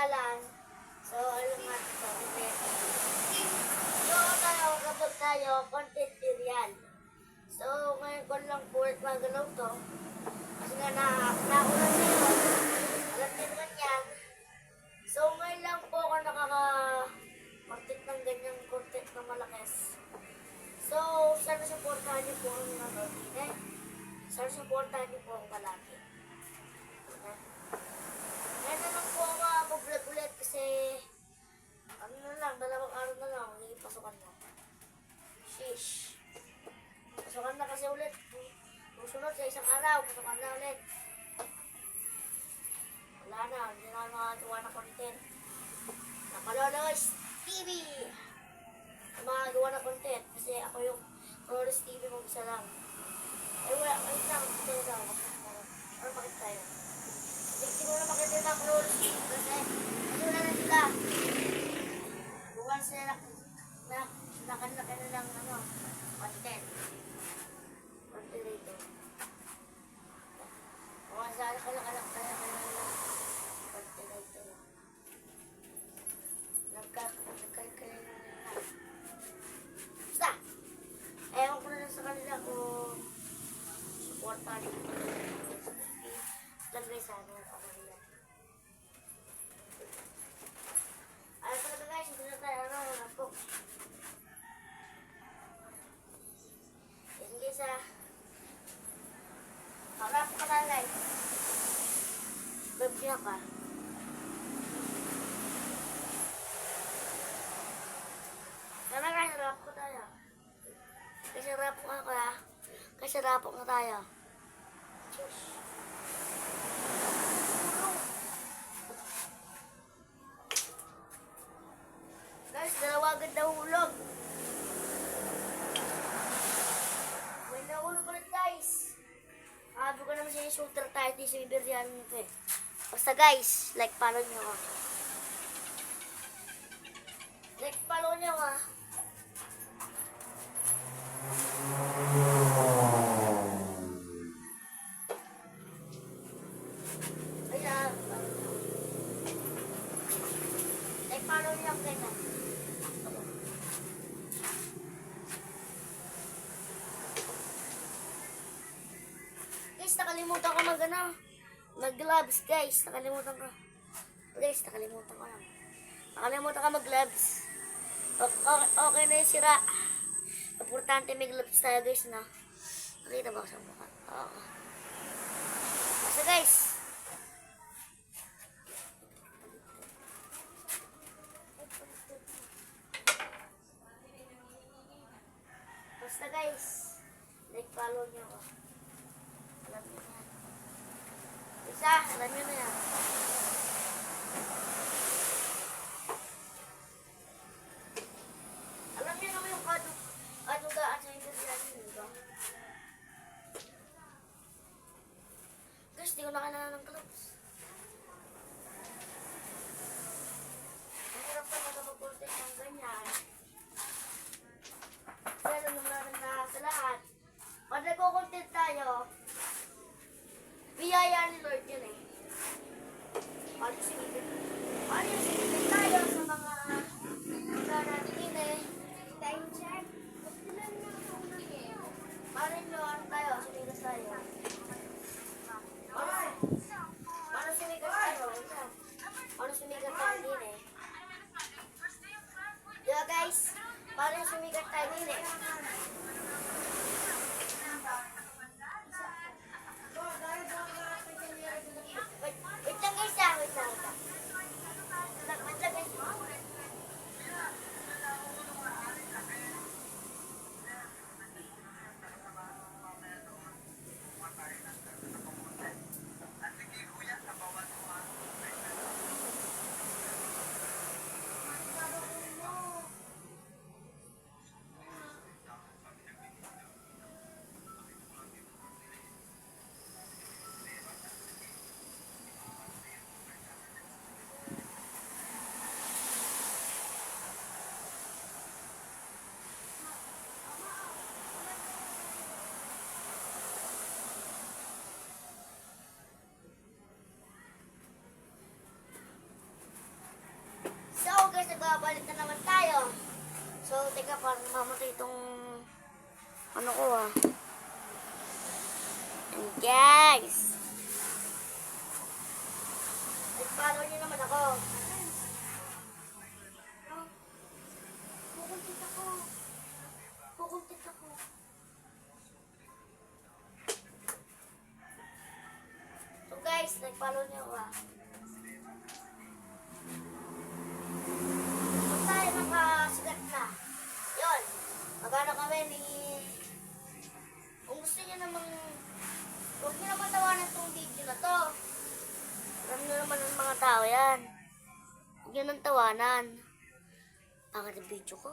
pangalan. So, alam nga ito. So, tayo, kapag tayo, content serial. So, ngayon ko lang po magalaw to. Kasi nga nakunan niyo. Alam niyo naman yan. So, ngayon lang po ako nakaka-content ng ganyang content na malakis. So, sana supportahan niyo po ang mga kaibigan. Sana supportahan niyo po ang palagi. Ngayon na lang po ako mag-vlog ulit kasi ano na lang, 2 araw na lang, magiging pasukan na. Sheesh. Pasukan na kasi ulit. Susunod sa isang araw, pasukan na ulit. Wala na, hindi na makagawa na content. Nakalolos TV! Makagawa na content kasi ako yung Lolos TV mo isa lang. Wala, wait lang, tayo daw. Ano bakit tayo? Siguro na makita na Lolos TV kasi wala na sila. Buwan sila na nakalaki na lang content. Content dito. Buwan sila nakalak na lang content dito. Nagkakalit na lang. Basta! Ewan ko na lang sa kanila kung support pa rin. Lang guys, ako nila. Ayaw ko na guys, hindi na tayo po. Yan guys harap ka na guys. Babya ka. Tara guys, harap ko tayo. Kasi harap ko ka. Kasi harap ko na tayo. Cheers. Guys, 2 agad na hulog. May nahulog ulit guys. Abi ko naman siya yung shooter tayo. Di sa iberian nito eh. Basta guys, like follow nyo ako. Like follow nyo ako. Ayan. Like follow nyo ako guys. Guys, nakalimutan ko mag-gloves guys. Nakalimutan ko. Guys, nakalimutan ko lang. Nakalimutan ko mag-gloves. Okay na yung sira. Importante may gloves tayo guys na. Nakita ba ko sa mukha? Oo. Basta guys. Basta guys. Like follow nyo ako. Alam nyo na yan. Isa, alam nyo na yan. Alam nyo naman yung kadugaan sa internet nyo, ba? Guys, di ko na kailangan ng gloves. Ang hirap pa magpapagpuntik ng ganyan. Kaya alam naman na sa lahat. Pag nagko-content tayo, biyaya ni Lord yun eh. Paano sumipin tayo sa mga natin eh. Time check. Paano nyo tayo, sumigas tayo. Paano sumigas tayo? Paano sumigas tayo din eh. Diba guys? Paano sumigas tayo din eh. Wait lang guys ah, wait lang. Wait lang guys. nagbabalik na naman tayo. So, teka, parang mamatay itong ano ko ah. And guys, follow niyo naman ako. Kukuntit ako. Kukuntit ako. So guys, nag-follow niyo ako ah. Kung tayo nakasigat na, yun, magano kami ni... Kung gusto niyo namang, huwag niyo naman tawanan itong video na to. Alam niyo naman ng mga tao yan. Huwag niyo nang tawanan. Pangit ang video ko.